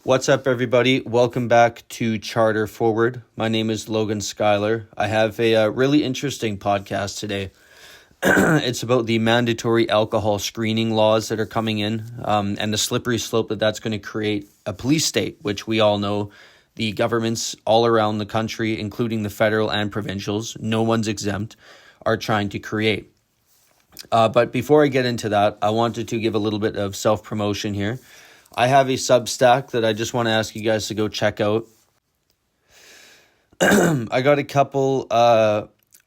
What's up, everybody? Welcome back to Charter Forward. My name is Logan Schuyler. I have a really interesting podcast today. It's about the mandatory alcohol screening laws that are coming in and the slippery slope that's going to create a police state, which we all know the governments all around the country, including the federal and provincials, no one's exempt, are trying to create. But before I get into that, I wanted to give a little bit of self-promotion here. I have a Substack that I just want to ask you guys to go check out. I got a couple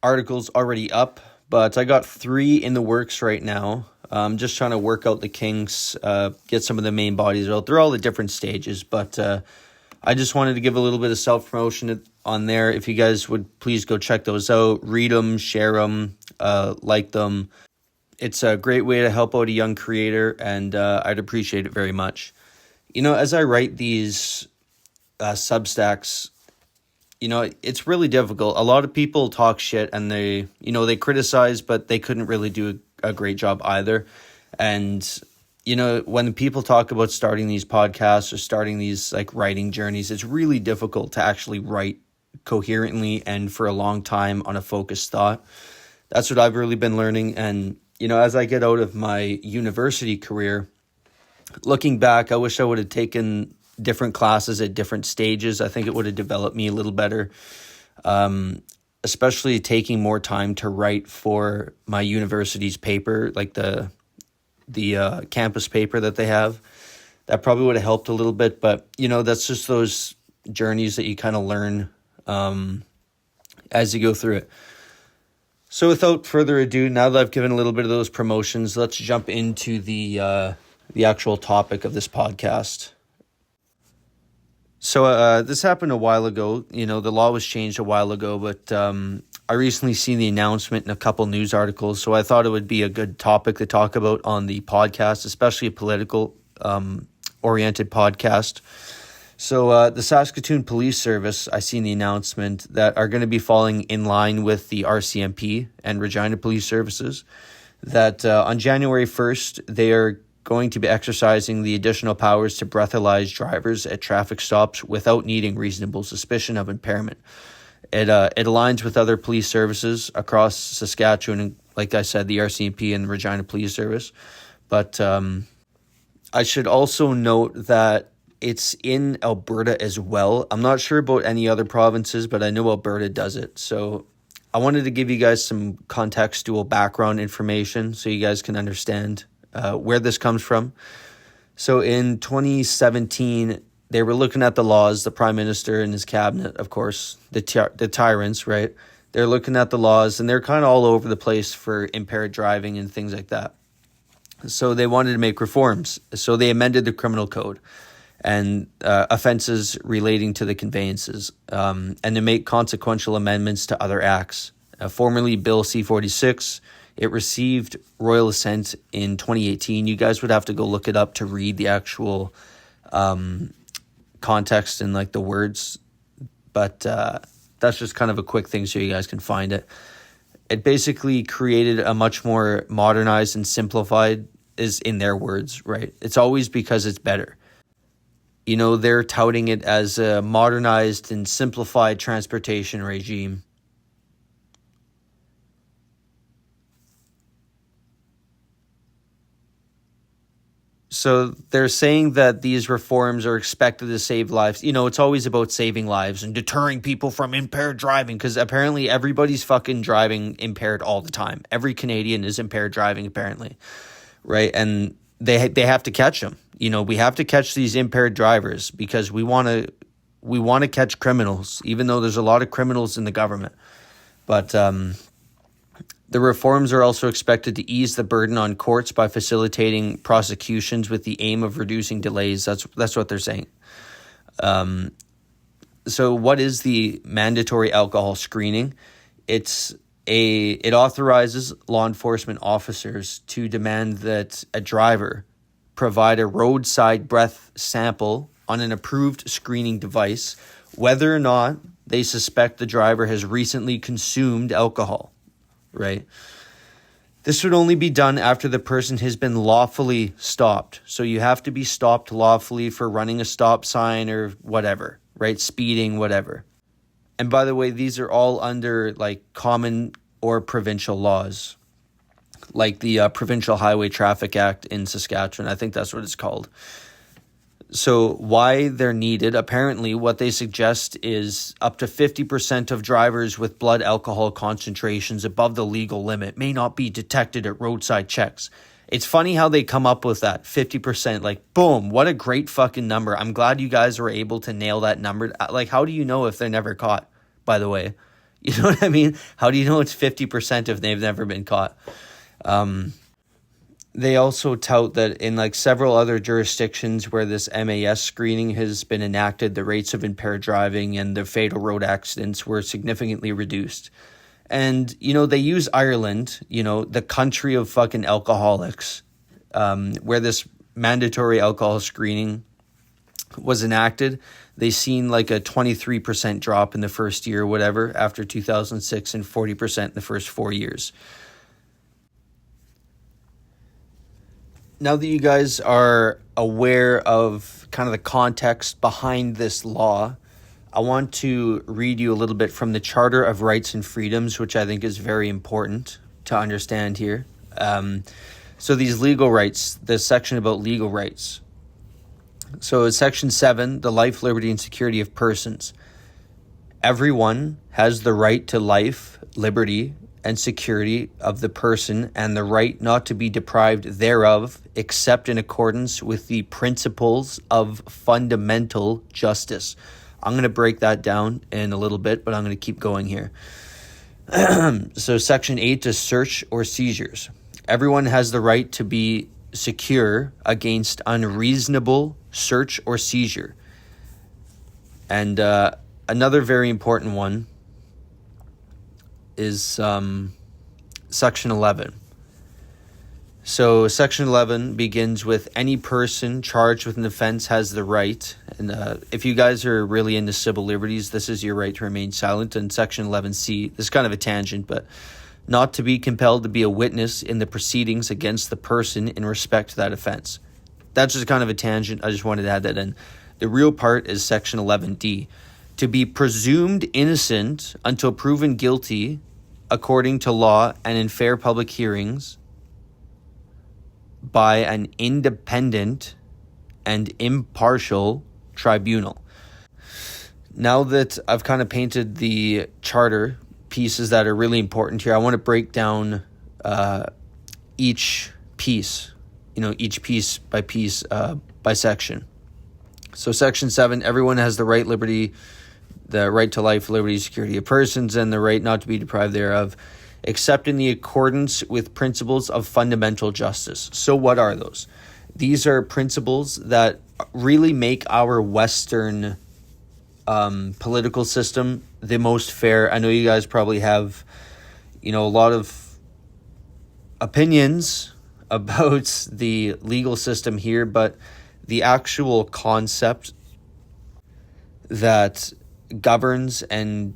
articles already up, but I got 3 in the works right now. I'm just trying to work out the kinks, get some of the main bodies out. They're all at different stages, but I just wanted to give a little bit of self-promotion on there. If you guys would please go check those out, read them, share them, like them. It's a great way to help out a young creator, and I'd appreciate it very much. You know, as I write these Substacks, you know, it's really difficult. A lot of people talk shit and they criticize, but they couldn't really do a great job either. And, you know, when people talk about starting these podcasts or starting these like writing journeys, it's really difficult to actually write coherently and for a long time on a focused thought. That's what I've really been learning. And you know, as I get out of my university career, looking back, I wish I would have taken different classes at different stages. I think it would have developed me a little better, especially taking more time to write for my university's paper, like the campus paper that they have. That probably would have helped a little bit, but, you know, that's just those journeys that you kind of learn as you go through it. So without further ado, now that I've given a little bit of those promotions, let's jump into the actual topic of this podcast. So this happened a while ago. You know, the law was changed a while ago, but I recently seen the announcement in a couple news articles, so I thought it would be a good topic to talk about on the podcast, especially a political oriented podcast. So the Saskatoon Police Service, I seen the announcement that are going to be falling in line with the RCMP and Regina Police Services, that on January 1st, they are going to be exercising the additional powers to breathalyze drivers at traffic stops without needing reasonable suspicion of impairment. It aligns with other police services across Saskatchewan, and like I said, the RCMP and Regina Police Service. But I should also note that it's in Alberta as well. I'm not sure about any other provinces, but I know Alberta does it. So I wanted to give you guys some contextual background information so you guys can understand where this comes from. So in 2017, they were looking at the laws, the Prime Minister and his cabinet, of course, the tyrants, right? They're looking at the laws and they're kind of all over the place for impaired driving and things like that. So they wanted to make reforms. So they amended the criminal code and offenses relating to the conveyances, and to make consequential amendments to other acts. Formerly Bill C-46, it received royal assent in 2018. You guys would have to go look it up to read the actual context and like the words, but that's just kind of a quick thing so you guys can find it. It basically created a much more modernized and simplified, is in their words, right? It's always because it's better. You know, they're touting it as a modernized and simplified transportation regime. So they're saying that these reforms are expected to save lives. You know, it's always about saving lives and deterring people from impaired driving, because apparently everybody's fucking driving impaired all the time. Every Canadian is impaired driving, apparently, right? And they have to catch them. You know, we have to catch these impaired drivers because we want to catch criminals, even though there's a lot of criminals in the government. But the reforms are also expected to ease the burden on courts by facilitating prosecutions with the aim of reducing delays. That's what they're saying. So what is the mandatory alcohol screening? It authorizes law enforcement officers to demand that a driver provide a roadside breath sample on an approved screening device, whether or not they suspect the driver has recently consumed alcohol, right? This would only be done after the person has been lawfully stopped. So you have to be stopped lawfully for running a stop sign or whatever, right? Speeding, whatever. And by the way, these are all under like common or provincial laws, like the Provincial Highway Traffic Act in Saskatchewan. I think that's what it's called. So why they're needed, apparently what they suggest is up to 50% of drivers with blood alcohol concentrations above the legal limit may not be detected at roadside checks. It's funny how they come up with that 50%, like boom, what a great fucking number. I'm glad you guys were able to nail that number. Like, how do you know if they're never caught, by the way? You know what I mean? How do you know it's 50% if they've never been caught? They also tout that in like several other jurisdictions where this MAS screening has been enacted, the rates of impaired driving and the fatal road accidents were significantly reduced. And, you know, they use Ireland, you know, the country of fucking alcoholics, where this mandatory alcohol screening was enacted. They seen like a 23% drop in the first year or whatever after 2006 and 40% in the first 4 years. Now that you guys are aware of kind of the context behind this law, I want to read you a little bit from the Charter of Rights and Freedoms, which I think is very important to understand here. So these legal rights, the section about legal rights. So Section 7, the life, liberty, and security of persons. Everyone has the right to life, liberty, and security of the person and the right not to be deprived thereof except in accordance with the principles of fundamental justice. I'm going to break that down in a little bit, but I'm going to keep going here. So Section 8 is search or seizures. Everyone has the right to be secure against unreasonable search or seizure. And another very important one is Section 11. So Section 11 begins with any person charged with an offense has the right, and if you guys are really into civil liberties, this is your right to remain silent. And Section 11C, this is kind of a tangent, but not to be compelled to be a witness in the proceedings against the person in respect to that offense. That's just kind of a tangent. I just wanted to add that in. The real part is Section 11D. To be presumed innocent until proven guilty according to law and in fair public hearings by an independent and impartial tribunal. Now that I've kind of painted the charter pieces that are really important here, I want to break down each piece, each piece by section. So Section 7, everyone has the right to life, liberty, security of persons, and the right not to be deprived thereof, except in the accordance with principles of fundamental justice. So what are those? These are principles that really make our Western political system the most fair. I know you guys probably have, a lot of opinions about the legal system here, but the actual concept that governs and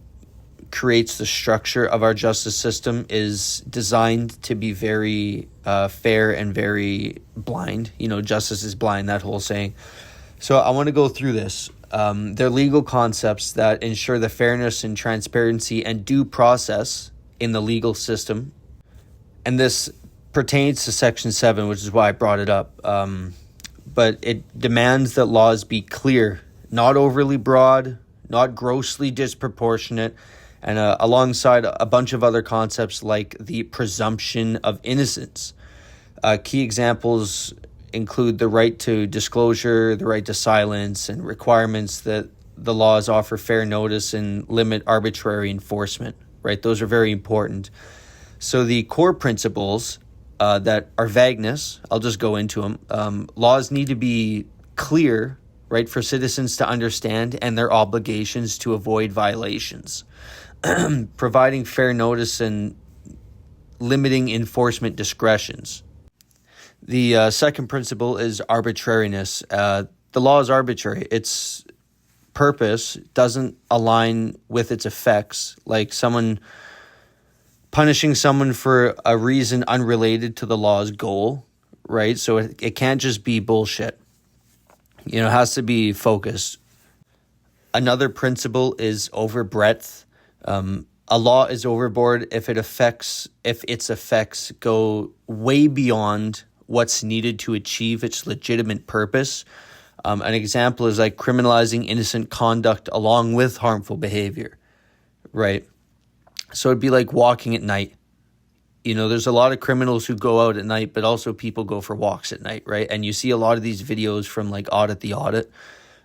creates the structure of our justice system is designed to be very fair and very blind. Justice is blind, that whole saying. So I want to go through this. They're legal concepts that ensure the fairness and transparency and due process in the legal system. And this pertains to Section 7, which is why I brought it up. But it demands that laws be clear, not overly broad, not grossly disproportionate, and alongside a bunch of other concepts like the presumption of innocence. Key examples include the right to disclosure, the right to silence, and requirements that the laws offer fair notice and limit arbitrary enforcement, right? Those are very important. So the core principles that are vagueness, I'll just go into them. Laws need to be clear, right, for citizens to understand and their obligations to avoid violations. Providing fair notice and limiting enforcement discretions. The second principle is arbitrariness. The law is arbitrary. Its purpose doesn't align with its effects. Like someone punishing someone for a reason unrelated to the law's goal, right? So it can't just be bullshit. It has to be focused. Another principle is overbreadth. A law is overboard if its effects go way beyond what's needed to achieve its legitimate purpose. An example is like criminalizing innocent conduct along with harmful behavior, right? So it'd be like walking at night. There's a lot of criminals who go out at night, but also people go for walks at night, right? And you see a lot of these videos from like Audit the Audit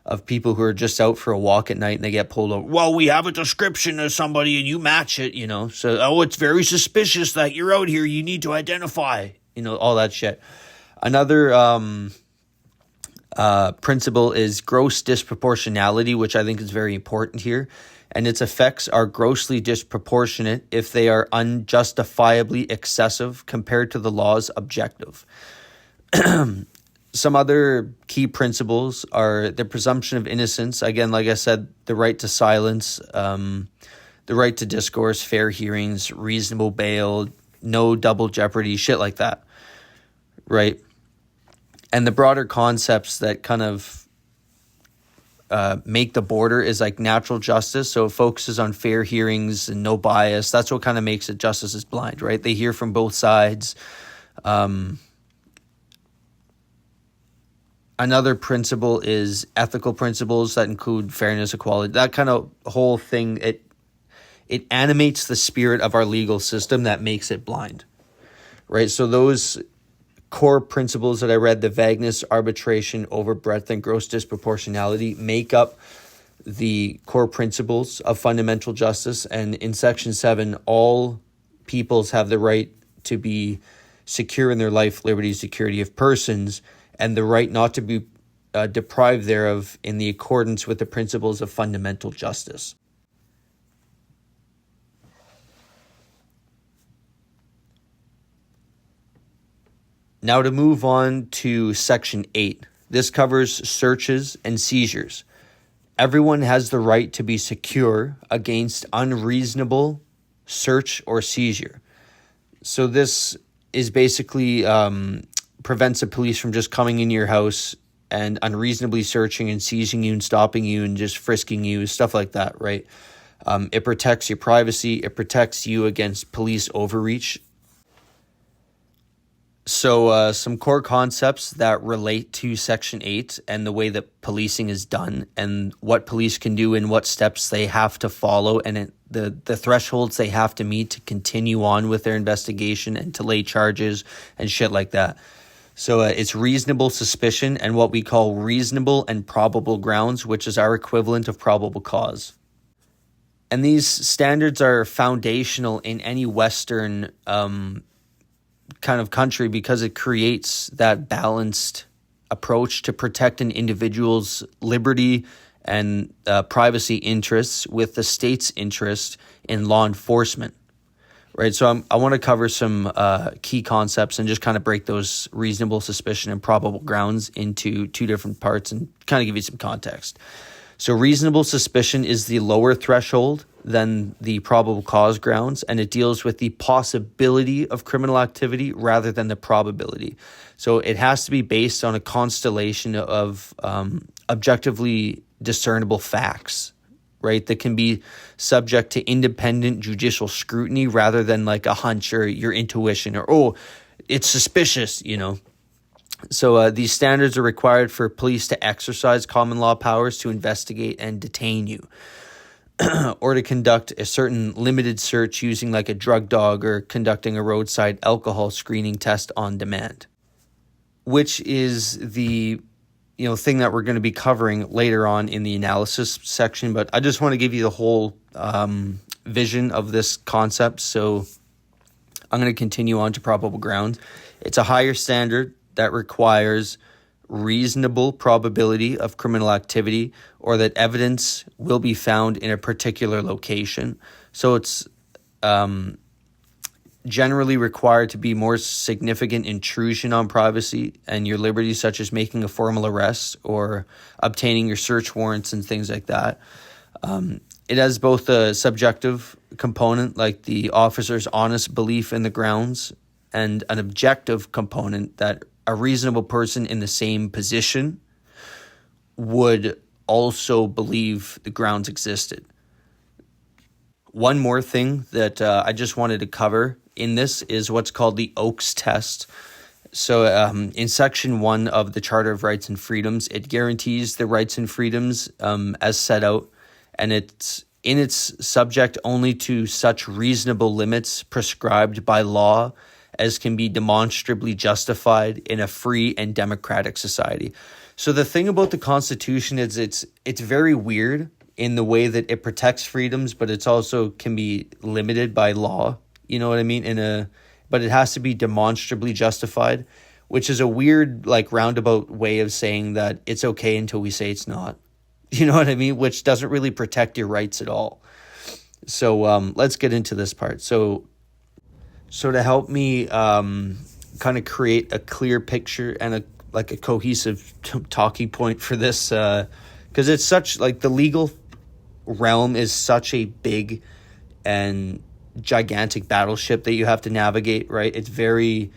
of people who are just out for a walk at night and they get pulled over. Well, we have a description of somebody and you match it, So, it's very suspicious that you're out here. You need to identify, all that shit. Another principle is gross disproportionality, which I think is very important here. And its effects are grossly disproportionate if they are unjustifiably excessive compared to the law's objective. Some other key principles are the presumption of innocence. Again, like I said, the right to silence, the right to discourse, fair hearings, reasonable bail, no double jeopardy, shit like that, right? And the broader concepts that kind of make the border is like natural justice. So it focuses on fair hearings and no bias. That's what kind of makes it justice is blind, right? They hear from both sides. Another principle is ethical principles that include fairness, equality, that kind of whole thing. It animates the spirit of our legal system that makes it blind, right? So those core principles that I read, the vagueness, arbitration, overbreadth, and gross disproportionality, make up the core principles of fundamental justice. And in Section 7, all peoples have the right to be secure in their life, liberty, security of persons, and the right not to be deprived thereof in the accordance with the principles of fundamental justice. Now to move on to Section 8. This covers searches and seizures. Everyone has the right to be secure against unreasonable search or seizure. So this is basically prevents the police from just coming into your house and unreasonably searching and seizing you and stopping you and just frisking you, stuff like that, right? It protects your privacy. It protects you against police overreach. So some core concepts that relate to Section 8 and the way that policing is done and what police can do and what steps they have to follow and the thresholds they have to meet to continue on with their investigation and to lay charges and shit like that. So it's reasonable suspicion and what we call reasonable and probable grounds, which is our equivalent of probable cause. And these standards are foundational in any Western kind of country because it creates that balanced approach to protect an individual's liberty and privacy interests with the state's interest in law enforcement, right? So I want to cover some key concepts and just kind of break those reasonable suspicion and probable grounds into two different parts and kind of give you some context. So reasonable suspicion is the lower threshold than the probable cause grounds, and it deals with the possibility of criminal activity rather than the probability. So it has to be based on a constellation of objectively discernible facts, right, that can be subject to independent judicial scrutiny rather than like a hunch or your intuition or, oh, it's suspicious, So these standards are required for police to exercise common law powers to investigate and detain you or to conduct a certain limited search using like a drug dog or conducting a roadside alcohol screening test on demand, which is the thing that we're going to be covering later on in the analysis section. But I just want to give you the whole vision of this concept. So I'm going to continue on to probable grounds. It's a higher standard that requires reasonable probability of criminal activity or that evidence will be found in a particular location. So it's generally required to be more significant intrusion on privacy and your liberty, such as making a formal arrest or obtaining your search warrants and things like that. It has both a subjective component, like the officer's honest belief in the grounds, and an objective component that a reasonable person in the same position would also believe the grounds existed. One more thing that I just wanted to cover in this is what's called the Oakes test. So in Section 1 of the Charter of Rights and Freedoms, it guarantees the rights and freedoms as set out, and it's in its subject only to such reasonable limits prescribed by law as can be demonstrably justified in a free and democratic society. So the thing about the Constitution is it's very weird in the way that it protects freedoms, but it's also can be limited by law. You know what I mean? But it has to be demonstrably justified, which is a weird, like, roundabout way of saying that it's okay until we say it's not. You know what I mean? Which doesn't really protect your rights at all. So let's get into this part. So to help me kind of create a clear picture and a cohesive talking point for this, because it's such, like, the legal realm is such a big and gigantic battleship that you have to navigate, right? It's very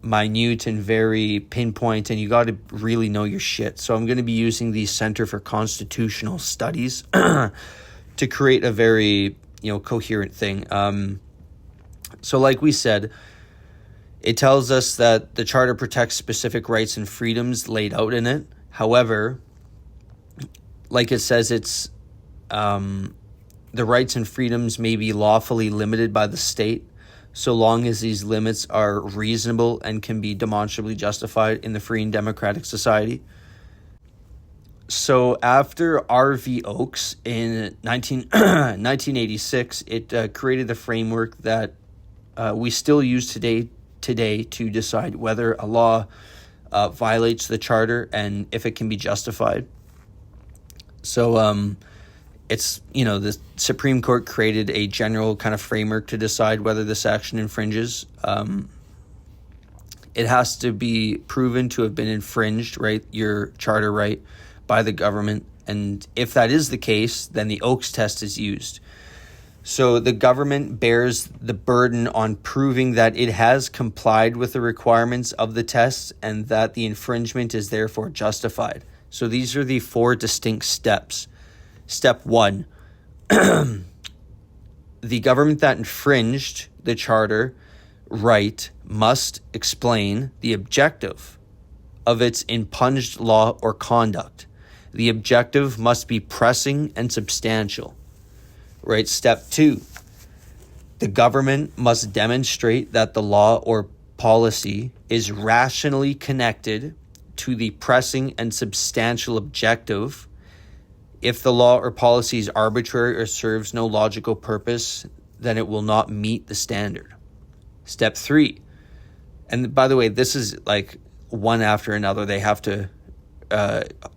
minute and very pinpoint, and you got to really know your shit. So I'm going to be using the Center for Constitutional Studies to create a very, coherent thing. So like we said, it tells us that the Charter protects specific rights and freedoms laid out in it. However, like it says, it's the rights and freedoms may be lawfully limited by the state, so long as these limits are reasonable and can be demonstrably justified in the free and democratic society. So after R.V. Oakes in 1986, it created the framework that we still use today to decide whether a law violates the Charter and if it can be justified. So it's, the Supreme Court created a general kind of framework to decide whether this action infringes. It has to be proven to have been infringed, right, your charter right, by the government. And if that is the case, then the Oakes test is used. So the government bears the burden on proving that it has complied with the requirements of the test and that the infringement is therefore justified. So these are the 4 distinct steps. Step 1, the government that infringed the charter right must explain the objective of its impunged law or conduct. The objective must be pressing and substantial. Right. Step 2, the government must demonstrate that the law or policy is rationally connected to the pressing and substantial objective. If the law or policy is arbitrary or serves no logical purpose, then it will not meet the standard. Step 3, and by the way, this is like one after another. They have to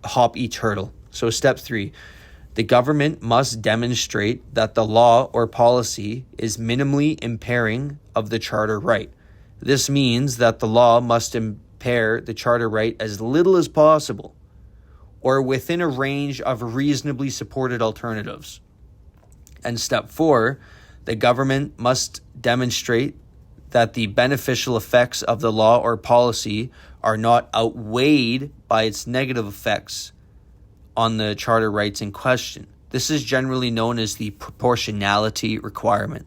hop each hurdle. So step 3, the government must demonstrate that the law or policy is minimally impairing of the charter right. This means that the law must impair the charter right as little as possible, or within a range of reasonably supported alternatives. And step 4, the government must demonstrate that the beneficial effects of the law or policy are not outweighed by its negative effects on the charter rights in question. This is generally known as the proportionality requirement.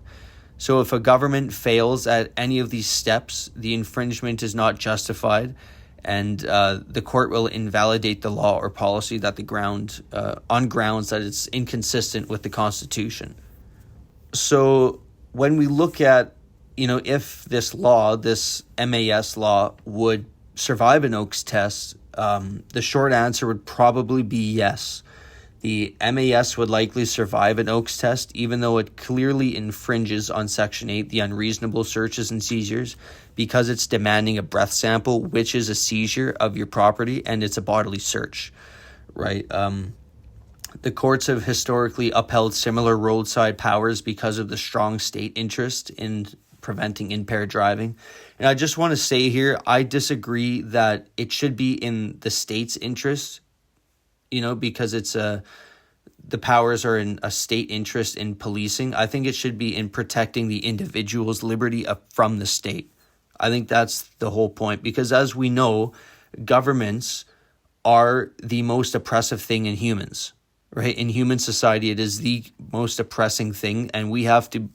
So if a government fails at any of these steps, the infringement is not justified, and the court will invalidate the law or policy that on grounds that it's inconsistent with the Constitution. So when we look at, if this law, this MAS law, would survive an Oakes test, the short answer would probably be yes. The MAS would likely survive an Oakes test, even though it clearly infringes on Section 8, the unreasonable searches and seizures, because it's demanding a breath sample, which is a seizure of your property, and it's a bodily search, right? The courts have historically upheld similar roadside powers because of the strong state interest in preventing impaired driving. And I just want to say here, I disagree that it should be in the state's interest, because it's the powers are in a state interest in policing. I think it should be in protecting the individual's liberty from the state. I think that's the whole point, because as we know, governments are the most oppressive thing in humans, right? In human society, it is the most oppressing thing, and we have to,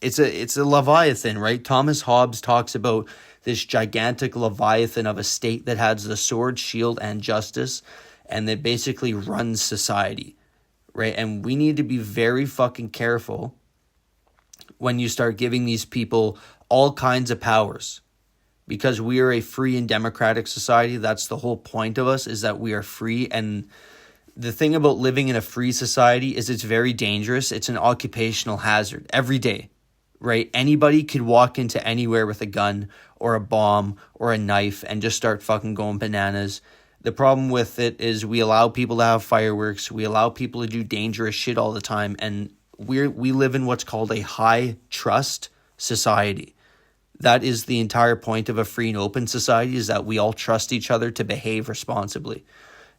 it's a leviathan, right? Thomas Hobbes talks about this gigantic leviathan of a state that has the sword, shield, and justice, and that basically runs society, right? And we need to be very fucking careful when you start giving these people all kinds of powers, because we are a free and democratic society. That's the whole point of us, is that we are free. And the thing about living in a free society is it's very dangerous. It's an occupational hazard every day, right? Anybody could walk into anywhere with a gun or a bomb or a knife and just start fucking going bananas. The problem with it is we allow people to have fireworks. We allow people to do dangerous shit all the time. And we live in what's called a high trust society. That is the entire point of a free and open society, is that we all trust each other to behave responsibly.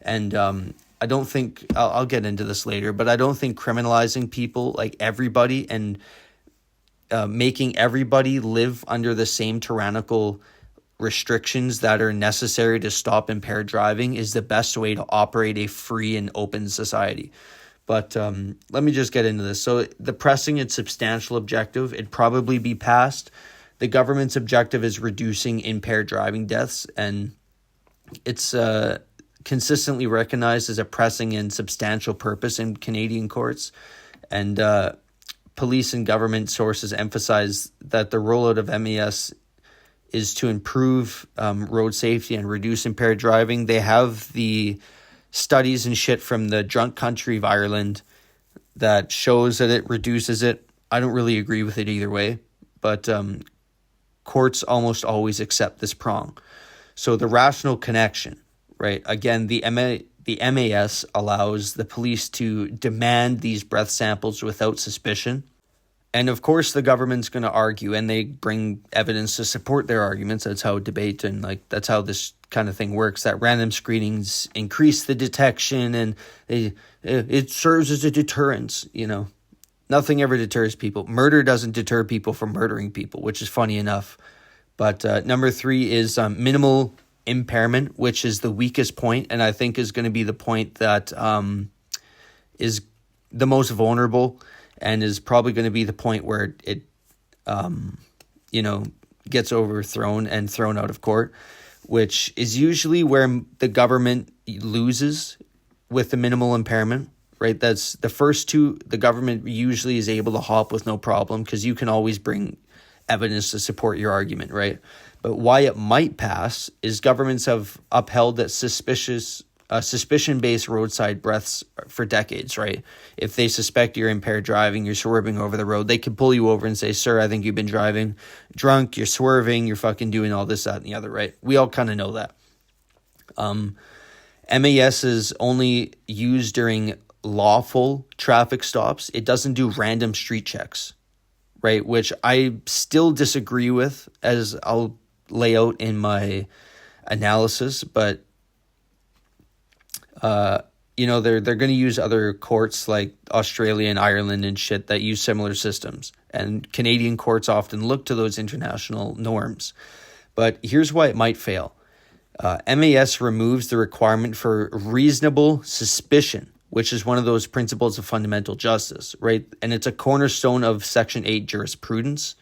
And I don't think, I'll get into this later, but I don't think criminalizing people, like everybody, and making everybody live under the same tyrannical restrictions that are necessary to stop impaired driving is the best way to operate a free and open society. But let me just get into this. So the pressing and substantial objective, it'd probably be passed. The government's objective is reducing impaired driving deaths, and it's consistently recognized as a pressing and substantial purpose in Canadian courts. And police and government sources emphasize that the rollout of MAS is to improve road safety and reduce impaired driving. They have the studies and shit from the drunk country of Ireland that shows that it reduces it. I don't really agree with it either way, but courts almost always accept this prong. So the rational connection, right? Again, the MAS allows the police to demand these breath samples without suspicion. And of course, the government's going to argue, and they bring evidence to support their arguments. That's how debate and that's how this kind of thing works, that random screenings increase the detection and it serves as a deterrence. Nothing ever deters people. Murder doesn't deter people from murdering people, which is funny enough. But number 3 is minimal impairment, which is the weakest point, and I think is going to be the point that is the most vulnerable, and is probably going to be the point where it gets overthrown and thrown out of court, which is usually where the government loses with the minimal impairment, right? That's the first two. The government usually is able to hop with no problem, because you can always bring evidence to support your argument, right? But why it might pass is governments have upheld that suspicion-based roadside breaths for decades, right? If they suspect you're impaired driving, you're swerving over the road, they can pull you over and say, "Sir, I think you've been driving drunk, you're swerving, you're fucking doing all this, that, and the other," right? We all kind of know that. MAS is only used during lawful traffic stops. It doesn't do random street checks, right? Which I still disagree with, as I'll lay out in my analysis, but they're going to use other courts like Australia and Ireland and shit that use similar systems. And Canadian courts often look to those international norms. But here's why it might fail. MAS removes the requirement for reasonable suspicion, which is one of those principles of fundamental justice, right? And it's a cornerstone of Section 8 jurisprudence,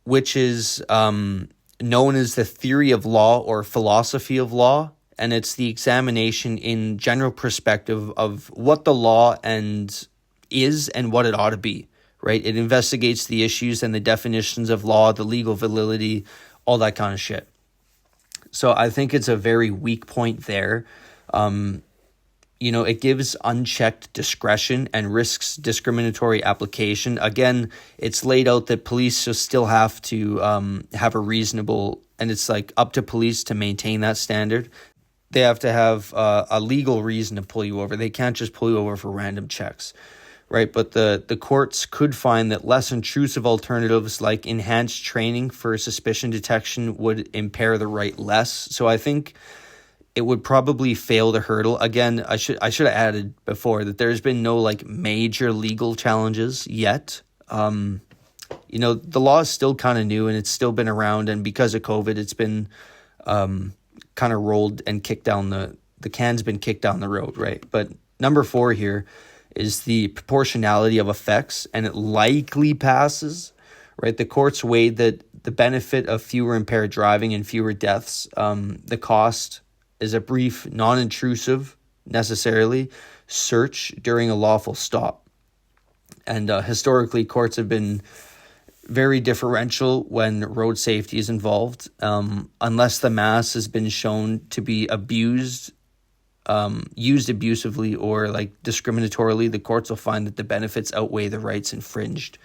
which is known as the theory of law or philosophy of law. And it's the examination in general perspective of what the law is and what it ought to be, right? It investigates the issues and the definitions of law, the legal validity, all that kind of shit. So I think it's a very weak point there. It gives unchecked discretion and risks discriminatory application. Again, it's laid out that police still have to have a reasonable, and it's like up to police to maintain that standard. They have to have a legal reason to pull you over. They can't just pull you over for random checks, right? But the courts could find that less intrusive alternatives like enhanced training for suspicion detection would impair the right less. So I think it would probably fail the hurdle. Again, I should have added before that there's been no like major legal challenges yet. The law is still kind of new and it's still been around, and because of COVID, it's been kind of rolled and kicked down the can's been kicked down the road, right? But number 4 here is the proportionality of effects, and it likely passes, right? The courts weighed that the benefit of fewer impaired driving and fewer deaths, the cost is a brief, non-intrusive, necessarily, search during a lawful stop. And historically, courts have been very differential when road safety is involved. Unless the mask has been shown to be used abusively or like discriminatorily, the courts will find that the benefits outweigh the rights infringed.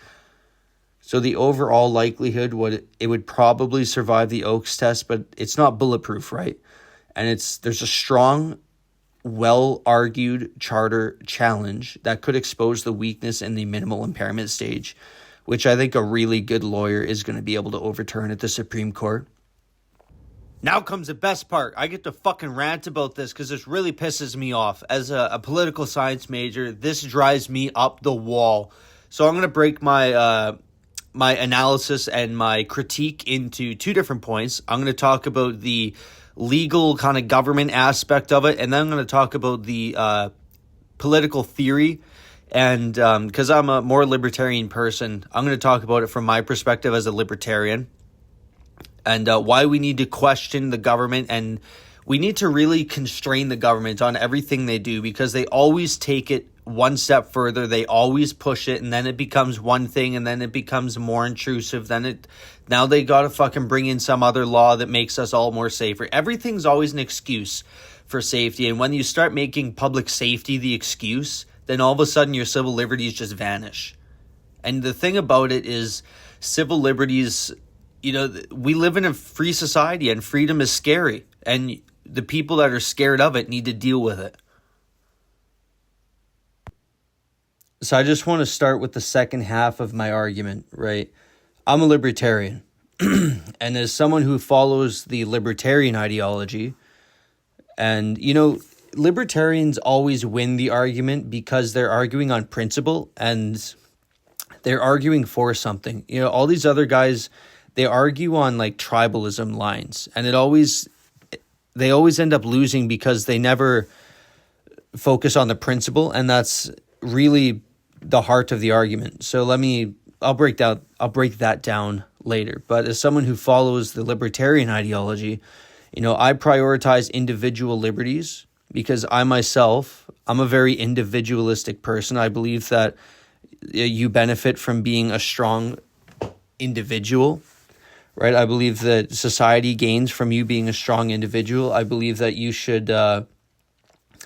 So the overall likelihood it would probably survive the Oakes test, but it's not bulletproof, right? And there's a strong, well-argued charter challenge that could expose the weakness in the minimal impairment stage, which I think a really good lawyer is going to be able to overturn at the Supreme Court. Now comes the best part. I get to fucking rant about this because this really pisses me off. As a political science major, this drives me up the wall. So I'm going to break my my analysis and my critique into 2 different points. I'm going to talk about the legal kind of government aspect of it, and then I'm going to talk about the political theory. And because I'm a more libertarian person, I'm going to talk about it from my perspective as a libertarian, and why we need to question the government, and we need to really constrain the government on everything they do, because they always take it one step further. They always push it, and then it becomes one thing, and then it becomes more intrusive. Now they got to fucking bring in some other law that makes us all more safer. Everything's always an excuse for safety, and when you start making public safety the excuse, then all of a sudden your civil liberties just vanish. And the thing about it is, civil liberties, we live in a free society, and freedom is scary, and the people that are scared of it need to deal with it. So I just want to start with the second half of my argument, right? I'm a libertarian. And as someone who follows the libertarian ideology, and, libertarians always win the argument because they're arguing on principle and they're arguing for something. All these other guys, they argue on like tribalism lines, and they always end up losing because they never focus on the principle, and that's really the heart of the argument. So I'll break that down later. But as someone who follows the libertarian ideology, I prioritize individual liberties because I'm a very individualistic person. I believe that you benefit from being a strong individual, right? I believe that society gains from you being a strong individual. I believe that you should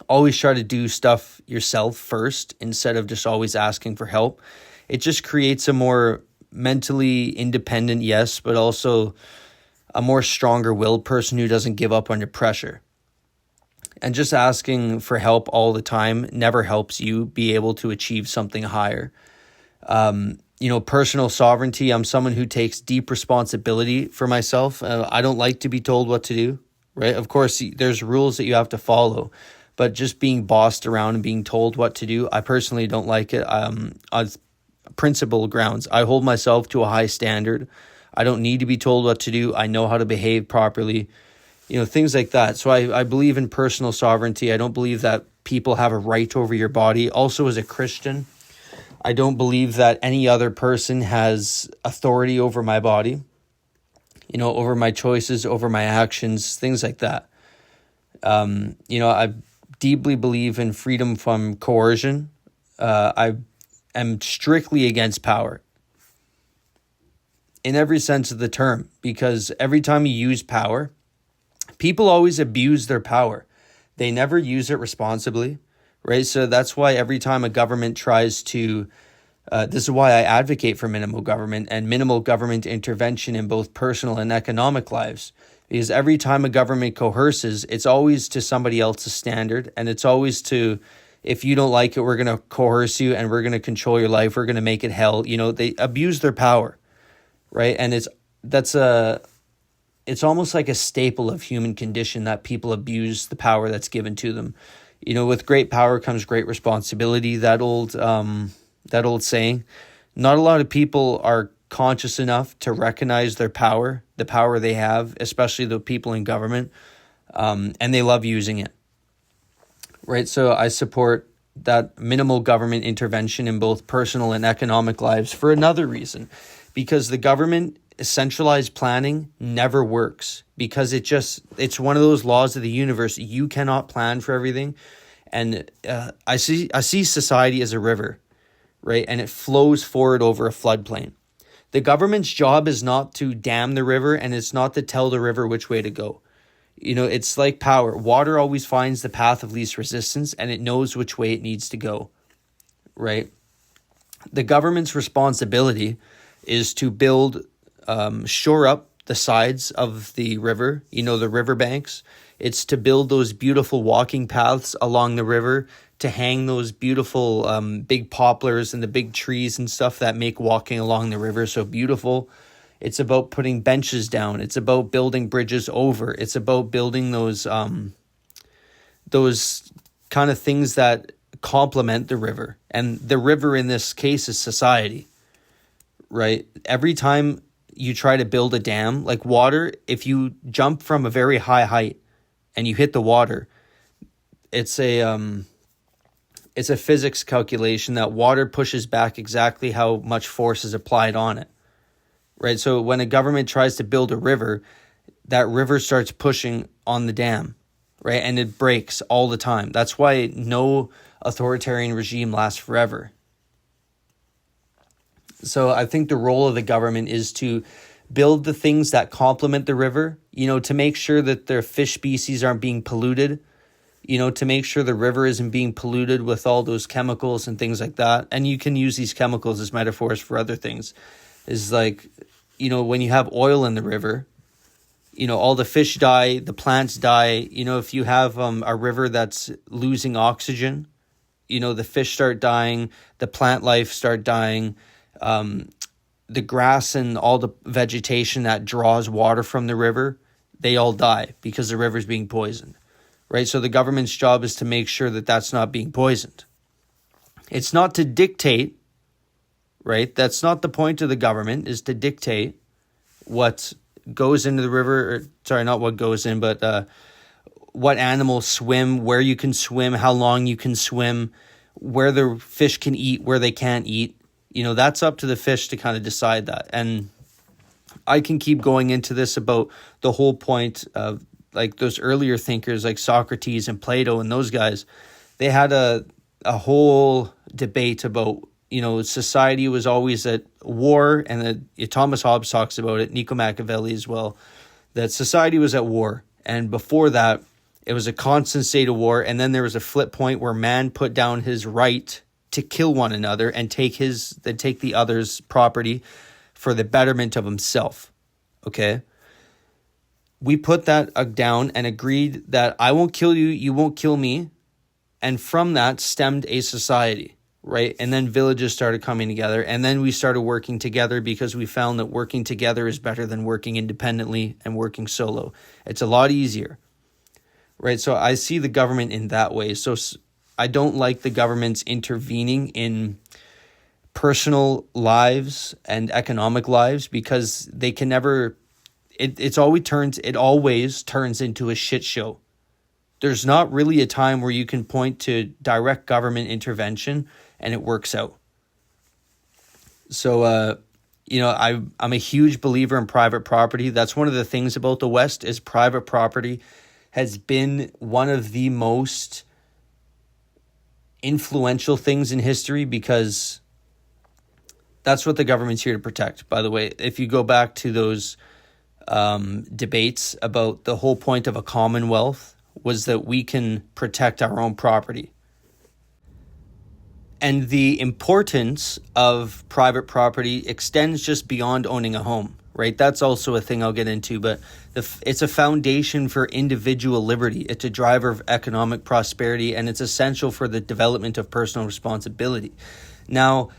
always try to do stuff yourself first instead of just always asking for help. It just creates a more mentally independent, yes, but also a more stronger-willed person who doesn't give up under pressure. And just asking for help all the time never helps you be able to achieve something higher. Personal sovereignty, I'm someone who takes deep responsibility for myself. I don't like to be told what to do, right? Of course, there's rules that you have to follow, but just being bossed around and being told what to do, I personally don't like it. On principle grounds, I hold myself to a high standard. I don't need to be told what to do. I know how to behave properly, things like that. So I believe in personal sovereignty. I don't believe that people have a right over your body. Also, as a Christian, I don't believe that any other person has authority over my body, over my choices, over my actions, things like that. I deeply believe in freedom from coercion. I am strictly against power in every sense of the term, because every time you use power, people always abuse their power. They never use it responsibly, right? So that's why every time a government tries to, this is why I advocate for minimal government and minimal government intervention in both personal and economic lives. Because every time a government coerces, it's always to somebody else's standard, and it's always to, if you don't like it, we're going to coerce you and we're going to control your life. We're going to make it hell. They abuse their power, right? And that's a it's almost like a staple of human condition that people abuse the power that's given to them. With great power comes great responsibility. That old saying. Not a lot of people are conscious enough to recognize their power, the power they have, especially the people in government, and they love using it. Right, so I support that minimal government intervention in both personal and economic lives for another reason, because the government centralized planning never works, because it's one of those laws of the universe. You cannot plan for everything. And I see society as a river, right? And it flows forward over a floodplain. The government's job is not to dam the river, and it's not to tell the river which way to go. It's like power. Water always finds the path of least resistance, and it knows which way it needs to go, right? The government's responsibility is to shore up the sides of the river, the riverbanks. It's to build those beautiful walking paths along the river, to hang those beautiful big poplars and the big trees and stuff that make walking along the river so beautiful. It's about putting benches down. It's about building bridges over. It's about building those kind of things that complement the river. And the river in this case is society, right? Every time you try to build a dam, like water, if you jump from a very high height and you hit the water, it's a physics calculation that water pushes back exactly how much force is applied on it. Right, so when a government tries to build a river, that river starts pushing on the dam, right? And it breaks all the time. That's why no authoritarian regime lasts forever. So I think the role of the government is to build the things that complement the river, to make sure that their fish species aren't being polluted, to make sure the river isn't being polluted with all those chemicals and things like that. And you can use these chemicals as metaphors for other things. Is like, when you have oil in the river, all the fish die, the plants die. If you have a river that's losing oxygen, the fish start dying, the plant life start dying, the grass and all the vegetation that draws water from the river, they all die because the river's being poisoned, right? So the government's job is to make sure that that's not being poisoned. It's not to dictate, right? That's not the point of the government, is to dictate what goes into the river, not what goes in, but what animals swim, where you can swim, how long you can swim, where the fish can eat, where they can't eat. That's up to the fish to kind of decide that. And I can keep going into this about the whole point of like those earlier thinkers like Socrates and Plato and those guys. They had a whole debate about, society was always at war, and Thomas Hobbes talks about it, Nico Machiavelli as well, that society was at war. And before that, it was a constant state of war. And then there was a flip point where man put down his right to kill one another and take the other's property for the betterment of himself. Okay? We put that down and agreed that I won't kill you, you won't kill me. And from that stemmed a society, right? And then villages started coming together, and then we started working together because we found that working together is better than working independently and working solo. It's a lot easier, right? So I see the government in that way. So I don't like the government's intervening in personal lives and economic lives, because they can never, it always turns into a shit show. There's not really a time where you can point to direct government intervention and it works out. So, I'm a huge believer in private property. That's one of the things about the West, is private property has been one of the most influential things in history, because that's what the government's here to protect. By the way, if you go back to those debates about the whole point of a commonwealth, was that we can protect our own property. And the importance of private property extends just beyond owning a home, right? That's also a thing I'll get into, but it's a foundation for individual liberty. It's a driver of economic prosperity, and it's essential for the development of personal responsibility. Now,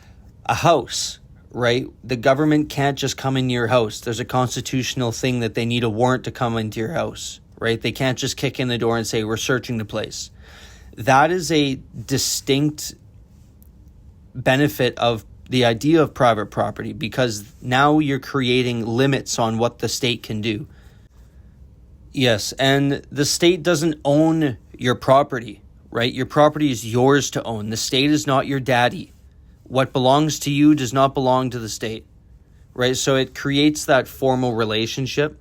a house, right? The government can't just come into your house. There's a constitutional thing that they need a warrant to come into your house, right? They can't just kick in the door and say, we're searching the place. That is a distinct benefit of the idea of private property, because now you're creating limits on what the state can do. Yes, and the state doesn't own your property, right? Your property is yours to own. The state is not your daddy. What belongs to you does not belong to the state, right? So it creates that formal relationship.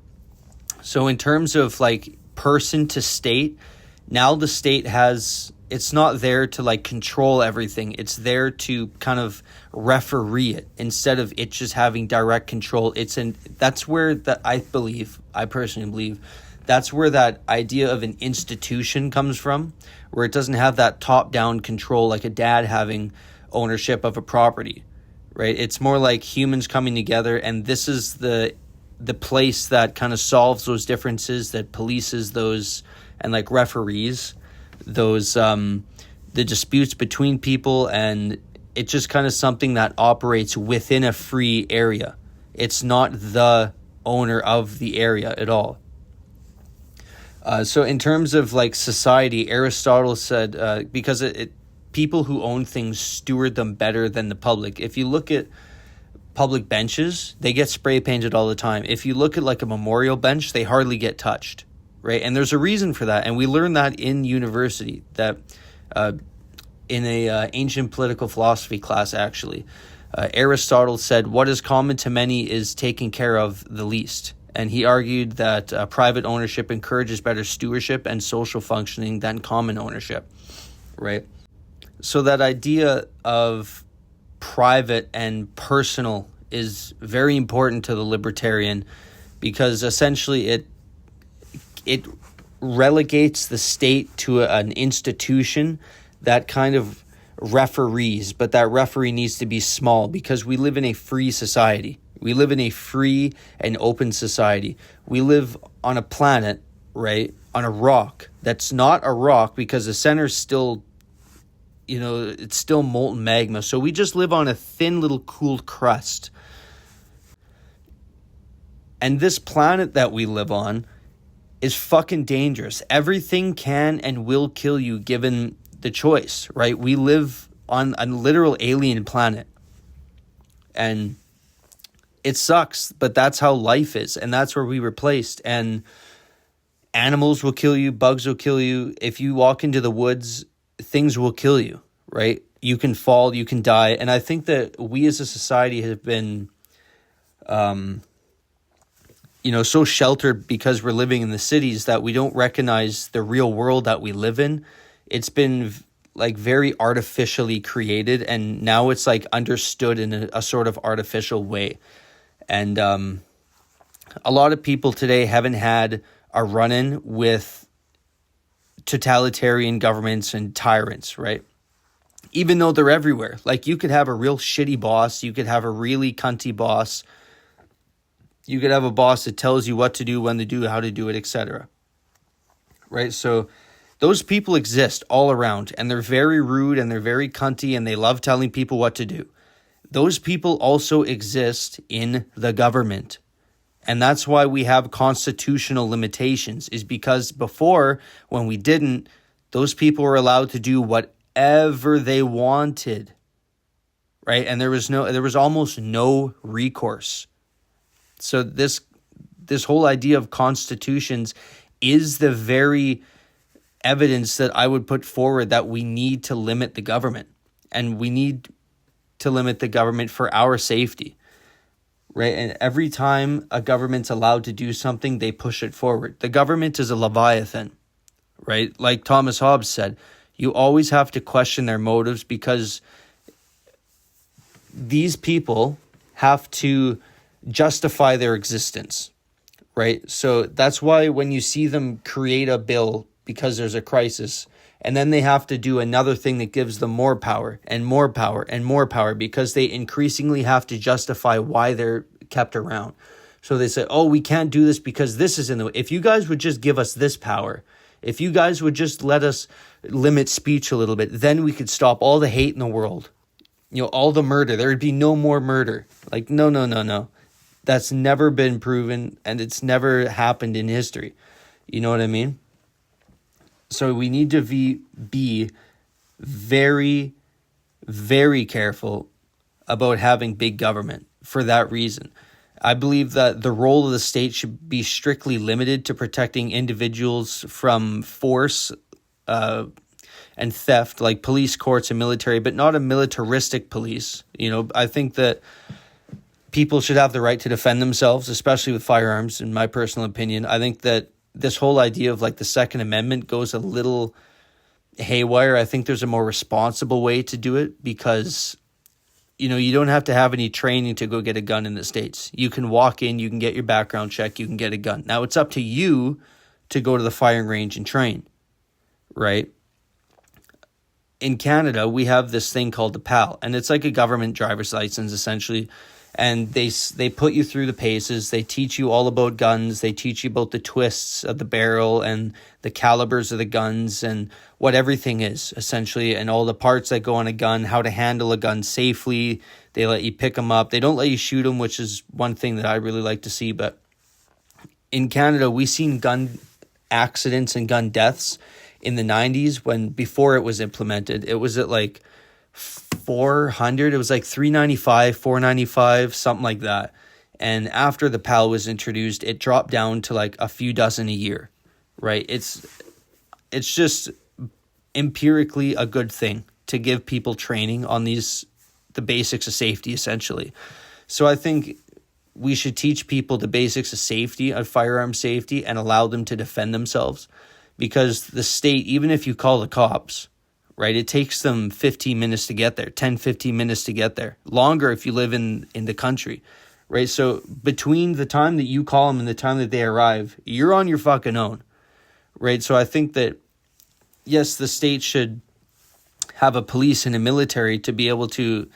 So in terms of like person to state, now the state it's not there to like control everything. It's there to kind of referee it instead of it just having direct control. That's where I personally believe, that's where that idea of an institution comes from, where it doesn't have that top-down control like a dad having ownership of a property, right? It's more like humans coming together, and this is the place that kind of solves those differences, that polices those, and like referees those the disputes between people, and it's just kind of something that operates within a free area. It's not the owner of the area at all. So in terms of like society, Aristotle said, because people who own things steward them better than the public. If you look at public benches, they get spray painted all the time. If you look at like a memorial bench, they hardly get touched, right? And there's a reason for that. And we learned that in university, that in a ancient political philosophy class, actually. Aristotle said, what is common to many is taken care of the least. And he argued that private ownership encourages better stewardship and social functioning than common ownership, right? So that idea of private and personal is very important to the libertarian, because essentially it relegates the state to an institution that kind of referees, but that referee needs to be small, because we live in a free society. We live in a free and open society. We live on a planet, right, on a rock that's not a rock, because the center's still, it's still molten magma. So we just live on a thin little cooled crust. And this planet that we live on is fucking dangerous. Everything can and will kill you given the choice, right? We live on a literal alien planet. And it sucks, but that's how life is. And that's where we were placed. And animals will kill you. Bugs will kill you. If you walk into the woods, things will kill you, right? You can fall, you can die. And I think that we as a society have been, so sheltered because we're living in the cities that we don't recognize the real world that we live in. It's been like very artificially created, and now it's like understood in a sort of artificial way. And a lot of people today haven't had a run-in with totalitarian governments and tyrants, right? Even though they're everywhere. Like, you could have a real shitty boss. You could have a really cunty boss. You could have a boss that tells you what to do, when to do, how to do it, etc. Right? So those people exist all around, and they're very rude, and they're very cunty, and they love telling people what to do. Those people also exist in the government. And that's why we have constitutional limitations, is because before, when we didn't, those people were allowed to do whatever they wanted, right? And there was almost no recourse. So this whole idea of constitutions is the very evidence that I would put forward that we need to limit the government, and we need to limit the government for our safety, right? And every time a government's allowed to do something, they push it forward. The government is a leviathan, right? Like Thomas Hobbes said, you always have to question their motives, because these people have to justify their existence, right? So that's why when you see them create a bill because there's a crisis, and then they have to do another thing that gives them more power and more power and more power, because they increasingly have to justify why they're kept around. So they say, oh, we can't do this because this is in the way. If you guys would just give us this power, if you guys would just let us limit speech a little bit, then we could stop all the hate in the world. all the murder. There would be no more murder. Like, no, no, no, no. That's never been proven, and it's never happened in history. You know what I mean? So we need to be very, very careful about having big government for that reason. I believe that the role of the state should be strictly limited to protecting individuals from force and theft, like police, courts, and military, but not a militaristic police. I think that people should have the right to defend themselves, especially with firearms, in my personal opinion. I think that this whole idea of like the Second Amendment goes a little haywire. I think there's a more responsible way to do it because, you don't have to have any training to go get a gun in the States. You can walk in, you can get your background check, you can get a gun. Now it's up to you to go to the firing range and train, right? In Canada, we have this thing called the PAL, and it's like a government driver's license essentially. And they put you through the paces. They teach you all about guns. They teach you about the twists of the barrel and the calibers of the guns and what everything is, essentially, and all the parts that go on a gun, how to handle a gun safely. They let you pick them up. They don't let you shoot them, which is one thing that I really like to see. But in Canada, we've seen gun accidents and gun deaths in the 90s before it was implemented. It was at like 400, it was like 395, 495, something like that. And after the PAL was introduced, it dropped down to like a few dozen a year, right? It's just empirically a good thing to give people training on the basics of safety, essentially. So I think we should teach people the basics of safety, of firearm safety, and allow them to defend themselves. Because the state, even if you call the cops, right, it takes them 15 minutes to get there, 10, 15 minutes to get there. Longer if you live in the country, right? So between the time that you call them and the time that they arrive, you're on your fucking own, right? So I think that, yes, the state should have a police and a military to be able to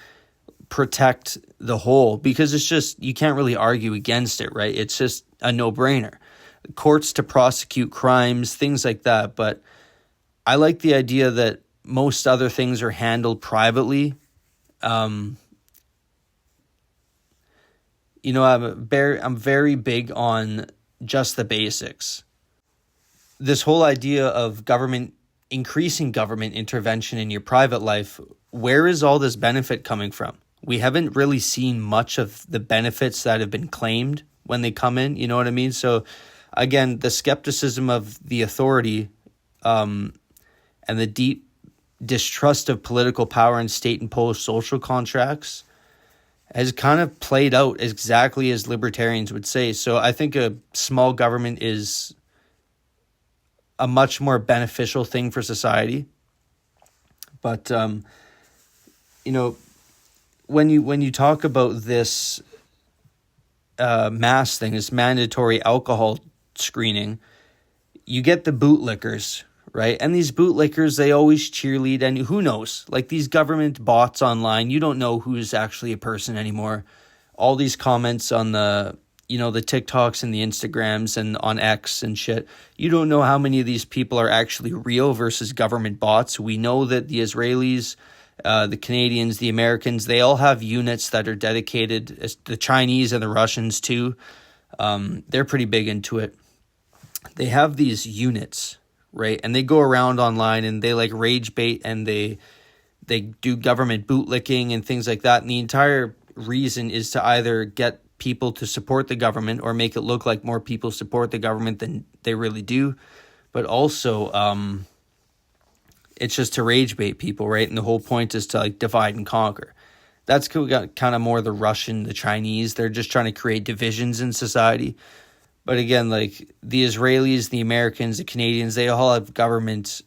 protect the whole, because it's just, you can't really argue against it, right? It's just a no-brainer. Courts to prosecute crimes, things like that. But I like the idea that most other things are handled privately. I'm very big on just the basics. This whole idea of increasing government intervention in your private life, where is all this benefit coming from? We haven't really seen much of the benefits that have been claimed when they come in, you know what I mean? So again, the skepticism of the authority and the deep distrust of political power and state-imposed social contracts has kind of played out exactly as libertarians would say. So I think a small government is a much more beneficial thing for society. But, when you talk about this mask thing, this mandatory alcohol screening, you get the bootlickers, right? And these bootlickers, they always cheerlead, and who knows? Like these government bots online, you don't know who's actually a person anymore. All these comments on the TikToks and the Instagrams and on X and shit, you don't know how many of these people are actually real versus government bots. We know that the Israelis, the Canadians, the Americans, they all have units that are dedicated, the Chinese and the Russians too. They're pretty big into it. They have these units, right? And they go around online and they like rage bait and they do government bootlicking and things like that. And the entire reason is to either get people to support the government or make it look like more people support the government than they really do. But also, it's just to rage bait people, right? And the whole point is to like divide and conquer. That's kind of more the Russian, the Chinese. They're just trying to create divisions in society. But again, like the Israelis, the Americans, the Canadians, they all have government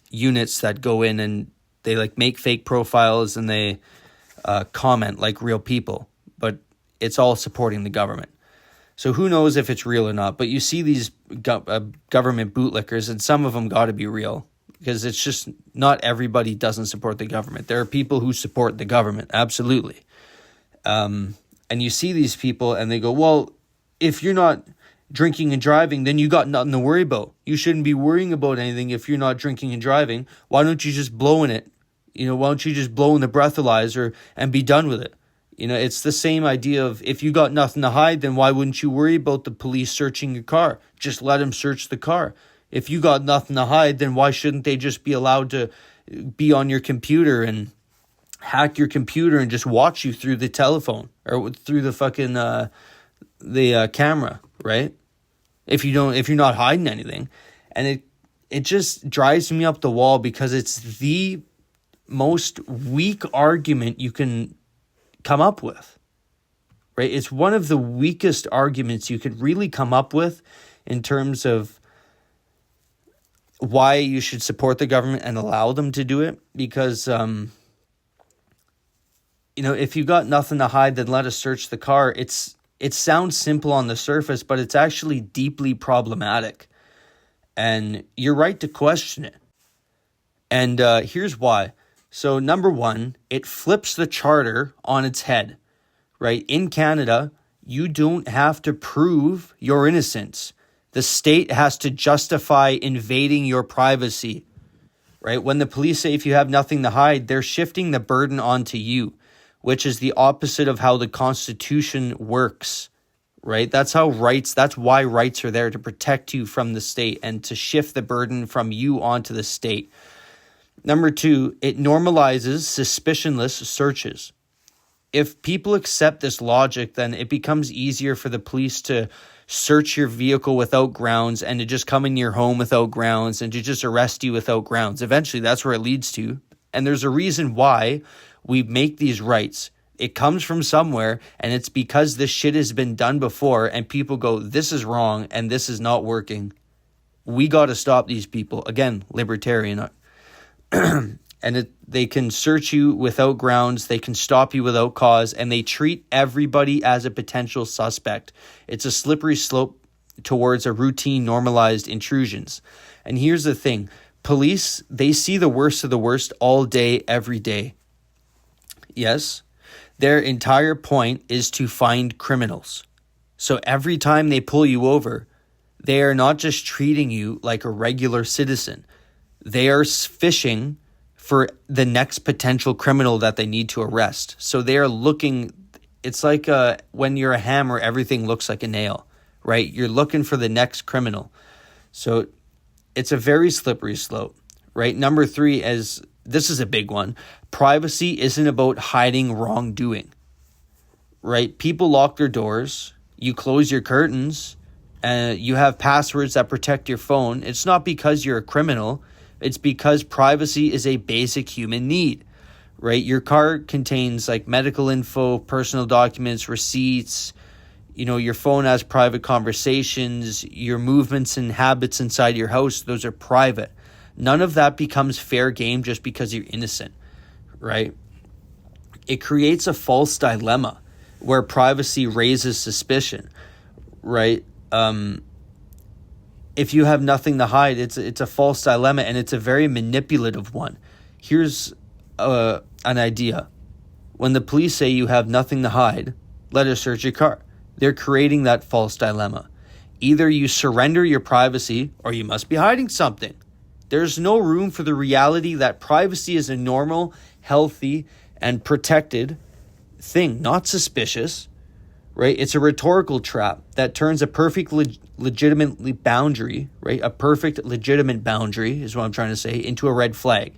units that go in and they like make fake profiles and they comment like real people. But it's all supporting the government. So who knows if it's real or not. But you see these government bootlickers, and some of them got to be real. Because it's just not everybody doesn't support the government. There are people who support the government, absolutely. And you see these people and they go, well, if you're not drinking and driving, then you got nothing to worry about. You shouldn't be worrying about anything if you're not drinking and driving. Why don't you just blow in it? Why don't you just blow in the breathalyzer and be done with it? It's the same idea of, if you got nothing to hide, then why wouldn't you worry about the police searching your car? Just let them search the car. If you got nothing to hide, then why shouldn't they just be allowed to be on your computer and hack your computer and just watch you through the telephone or through the fucking the camera, right? If you're not hiding anything. And it just drives me up the wall, because it's the most weak argument you can come up with, right? It's one of the weakest arguments you could really come up with in terms of why you should support the government and allow them to do it. Because, if you got nothing to hide, then let us search the car. It sounds simple on the surface, but it's actually deeply problematic. And you're right to question it. And here's why. So number one, it flips the charter on its head, right? In Canada, you don't have to prove your innocence. The state has to justify invading your privacy, right? When the police say if you have nothing to hide, they're shifting the burden onto you, which is the opposite of how the Constitution works, right? That's why rights are there, to protect you from the state and to shift the burden from you onto the state. Number two, it normalizes suspicionless searches. If people accept this logic, then it becomes easier for the police to search your vehicle without grounds and to just come in your home without grounds and to just arrest you without grounds. Eventually, that's where it leads to. And there's a reason why we make these rights. It comes from somewhere, and it's because this shit has been done before, and people go, this is wrong and this is not working. We got to stop these people. Again, libertarian. And they can search you without grounds, they can stop you without cause, and they treat everybody as a potential suspect. It's a slippery slope towards a routine normalized intrusions. And here's the thing. Police, they see the worst of the worst all day, every day. Yes, their entire point is to find criminals. So every time they pull you over, they are not just treating you like a regular citizen. They are fishing for the next potential criminal that they need to arrest. So they are looking, it's like when you're a hammer, everything looks like a nail, right? You're looking for the next criminal. So it's a very slippery slope, right? Number three, this is a big one. Privacy isn't about hiding wrongdoing, right? People lock their doors, you close your curtains, you have passwords that protect your phone. It's not because you're a criminal. It's because privacy is a basic human need, right? Your car contains like medical info, personal documents, receipts. Your phone has private conversations, your movements and habits inside your house, those are private. None of that becomes fair game just because you're innocent, right? It creates a false dilemma where privacy raises suspicion, right? If you have nothing to hide, it's a false dilemma, and it's a very manipulative one. Here's an idea. When the police say you have nothing to hide, let us search your car. They're creating that false dilemma. Either you surrender your privacy or you must be hiding something. There's no room for the reality that privacy is a normal, healthy, and protected thing, not suspicious. Right? It's a rhetorical trap that turns a perfect legitimate boundary, right? A perfect legitimate boundary is what I'm trying to say, into a red flag.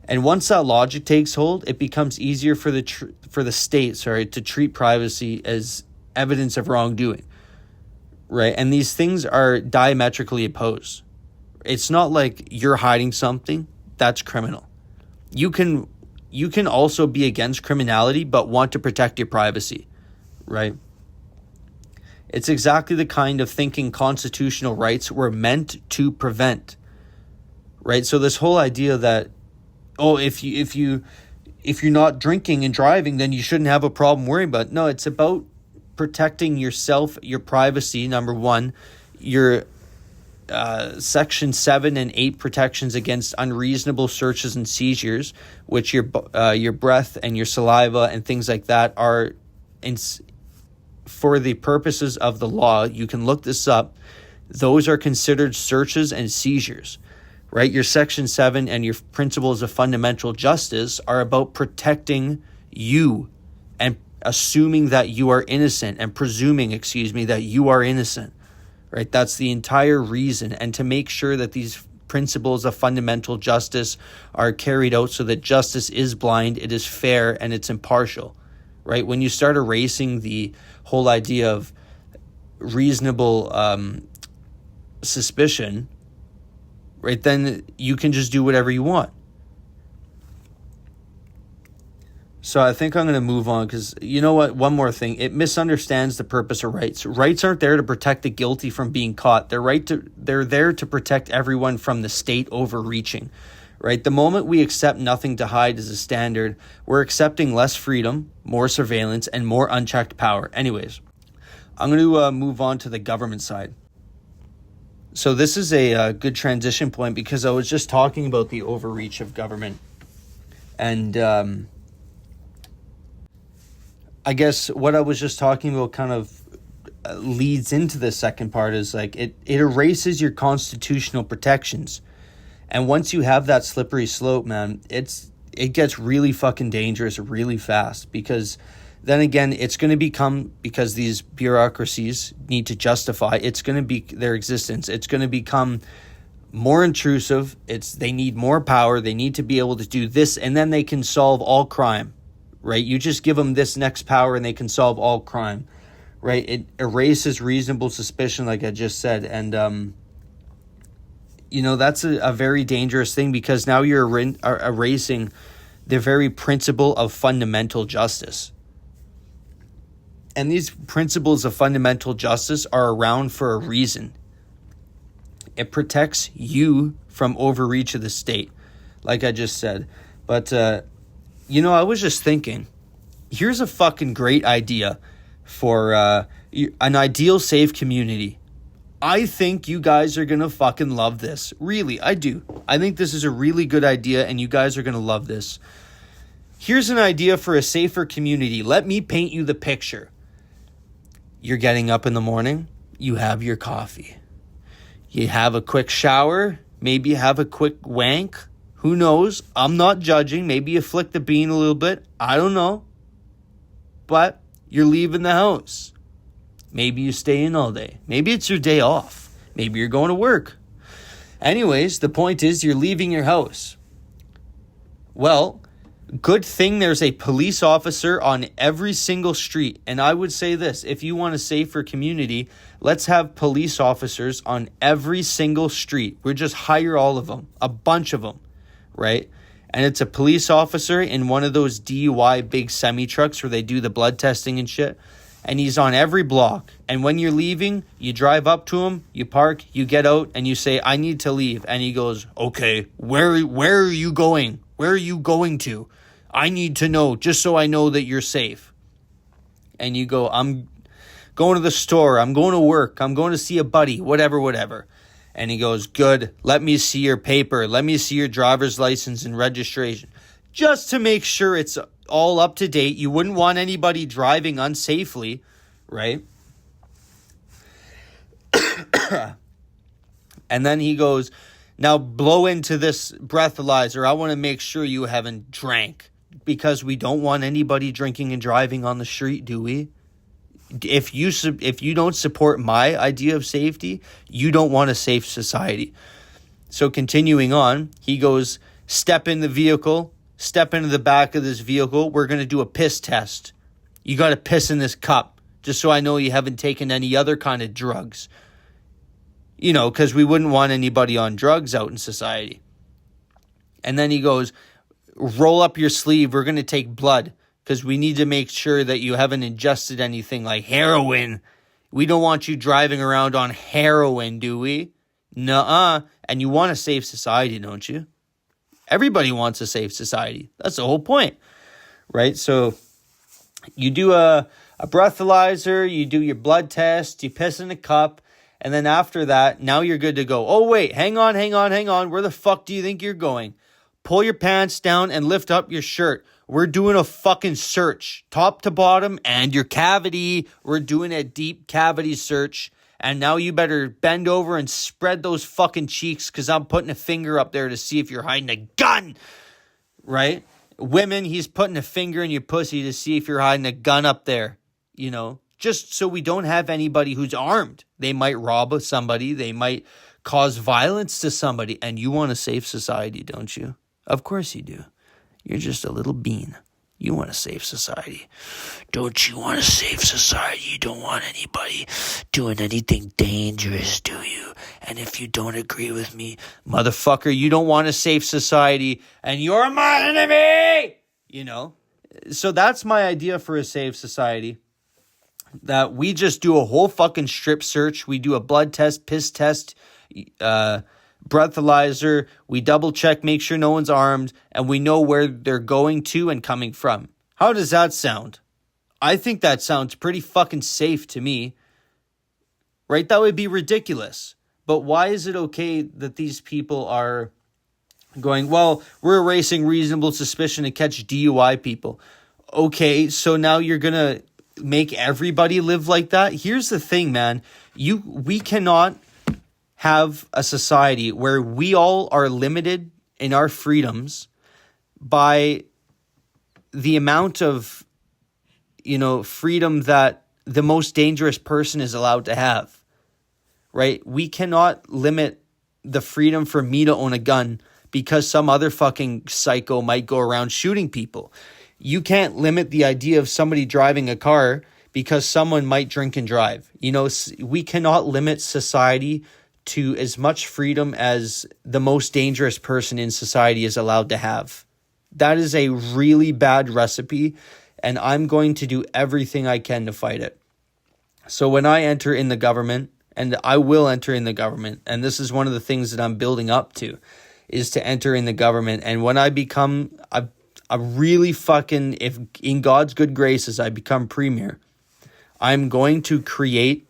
And once that logic takes hold, it becomes easier for the state, to treat privacy as evidence of wrongdoing, right? And these things are diametrically opposed. It's not like you're hiding something that's criminal. You can also be against criminality but want to protect your privacy. Right? It's exactly the kind of thinking constitutional rights were meant to prevent. Right? So this whole idea that, if you're not drinking and driving, then you shouldn't have a problem worrying about it. No, it's about protecting yourself, your privacy, number one, your Section 7 and 8 protections against unreasonable searches and seizures, which your breath and your saliva and things like that are for the purposes of the law. You can look this up. Those are considered searches and seizures, right? Your Section 7 and your principles of fundamental justice are about protecting you and assuming that you are innocent and presuming, that you are innocent, right? That's the entire reason. And to make sure that these principles of fundamental justice are carried out so that justice is blind, it is fair, and it's impartial, right? When you start erasing the whole idea of reasonable suspicion, right, then you can just do whatever you want. So I think I'm going to move on because, you know what, one more thing. It misunderstands the purpose of rights. Rights aren't there to protect the guilty from being caught. They're there to protect everyone from the state overreaching, right? The moment we accept nothing to hide as a standard, we're accepting less freedom, more surveillance, and more unchecked power. Anyways, I'm going to move on to the government side. So this is a good transition point because I was just talking about the overreach of government. And I guess what I was just talking about kind of leads into the second part is like it erases your constitutional protections. And once you have that slippery slope, man, it gets really fucking dangerous really fast because then again, it's going to become, because these bureaucracies need to justify, it's going to be their existence. It's going to become more intrusive. They need more power. They need to be able to do this, and then they can solve all crime, right? You just give them this next power and they can solve all crime, right? It erases reasonable suspicion, like I just said. And, that's a very dangerous thing because now you're erasing the very principle of fundamental justice. And these principles of fundamental justice are around for a reason. It protects you from overreach of the state, like I just said. But, I was just thinking, here's a fucking great idea for an ideal safe community. I think you guys are going to fucking love this. Really, I do. I think this is a really good idea and you guys are going to love this. Here's an idea for a safer community. Let me paint you the picture. You're getting up in the morning, you have your coffee. You have a quick shower, maybe you have a quick wank. Who knows? I'm not judging. Maybe you flick the bean a little bit. I don't know. But you're leaving the house. Maybe you stay in all day. Maybe it's your day off. Maybe you're going to work. Anyways, the point is you're leaving your house. Well, good thing there's a police officer on every single street. And I would say this, if you want a safer community, let's have police officers on every single street. We'll just hire all of them, a bunch of them, right? And it's a police officer in one of those DUI big semi-trucks where they do the blood testing and shit. And he's on every block. And when you're leaving, you drive up to him, you park, you get out, and you say, I need to leave. And he goes, okay, where are you going? Where are you going to? I need to know just so I know that you're safe. And you go, I'm going to the store. I'm going to work. I'm going to see a buddy, whatever. And he goes, good. Let me see your paper. Let me see your driver's license and registration. Just to make sure it's all up to date. You wouldn't want anybody driving unsafely, right? And then he goes, now blow into this breathalyzer. I want to make sure you haven't drank. Because we don't want anybody drinking and driving on the street, do we? If you don't support my idea of safety, you don't want a safe society. So continuing on, he goes, step in the vehicle, step into the back of this vehicle. We're going to do a piss test. You got to piss in this cup, just so I know you haven't taken any other kind of drugs. Because we wouldn't want anybody on drugs out in society. And then he goes, roll up your sleeve. We're going to take blood because we need to make sure that you haven't ingested anything like heroin. We don't want you driving around on heroin, do we? Nuh-uh. And you want a safe society, don't you? Everybody wants a safe society. That's the whole point, right? So you do a breathalyzer, you do your blood test, you piss in a cup, and then after that, now you're good to go. Oh, wait, hang on. Where the fuck do you think you're going? Pull your pants down and lift up your shirt. We're doing a fucking search, top to bottom, and your cavity. We're doing a deep cavity search. And now you better bend over and spread those fucking cheeks because I'm putting a finger up there to see if you're hiding a gun. Right? Women, he's putting a finger in your pussy to see if you're hiding a gun up there. You know, just so we don't have anybody who's armed. They might rob somebody. They might cause violence to somebody. And you want a safe society, don't you? Of course you do. You're just a little bean. You want a safe society. Don't you want a safe society? You don't want anybody doing anything dangerous, do you? And if you don't agree with me, motherfucker, you don't want a safe society and you're my enemy! You know? So that's my idea for a safe society. That we just do a whole fucking strip search. We do a blood test, piss test, breathalyzer, we double check, make sure no one's armed, and we know where they're going to and coming from. How does that sound? I think that sounds pretty fucking safe to me. Right? That would be ridiculous. But why is it okay that these people are going, well, we're erasing reasonable suspicion to catch DUI people? Okay, so now you're going to make everybody live like that? Here's the thing, man. We cannot have a society where we all are limited in our freedoms by the amount of, freedom that the most dangerous person is allowed to have, right? We cannot limit the freedom for me to own a gun because some other fucking psycho might go around shooting people. You can't limit the idea of somebody driving a car because someone might drink and drive. We cannot limit society to as much freedom as the most dangerous person in society is allowed to have. That is a really bad recipe, and I'm going to do everything I can to fight it. So when I enter in the government, and I will enter in the government, and this is one of the things that I'm building up to, is to enter in the government. And when I become a really fucking, if in God's good graces, I become premier, I'm going to create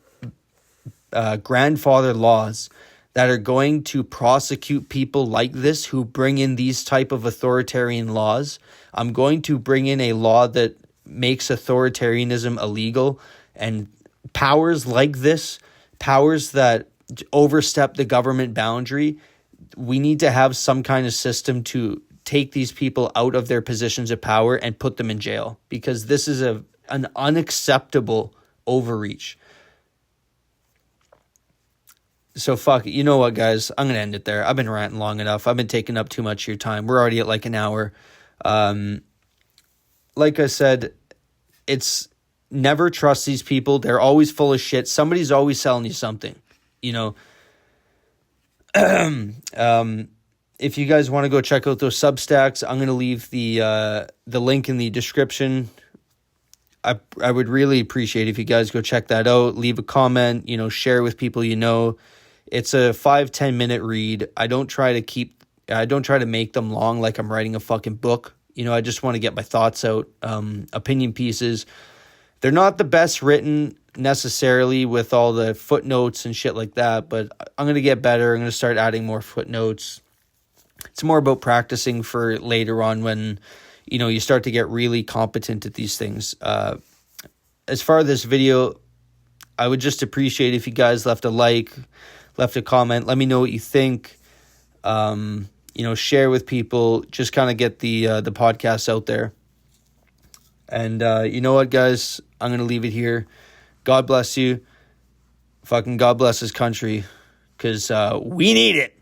grandfather laws that are going to prosecute people like this who bring in these type of authoritarian laws. I'm going to bring in a law that makes authoritarianism illegal, and powers like this, powers that overstep the government boundary, we need to have some kind of system to take these people out of their positions of power and put them in jail, because this is an unacceptable overreach. So fuck it. You know what, guys? I'm going to end it there. I've been ranting long enough. I've been taking up too much of your time. We're already at like an hour. Like I said, it's never trust these people. They're always full of shit. Somebody's always selling you something, If you guys want to go check out those Substacks, I'm going to leave the link in the description. I would really appreciate if you guys go check that out. Leave a comment, share with people you know. It's a 5-10 minute read. I don't try to make them long like I'm writing a fucking book. I just want to get my thoughts out. Opinion pieces. They're not the best written necessarily with all the footnotes and shit like that, but I'm going to get better. I'm going to start adding more footnotes. It's more about practicing for later on when, you start to get really competent at these things. As far as this video, I would just appreciate if you guys left a like, left a comment. Let me know what you think. Share with people. Just kind of get the podcast out there. And you know what, guys? I'm going to leave it here. God bless you. Fucking God bless this country. Because we need it.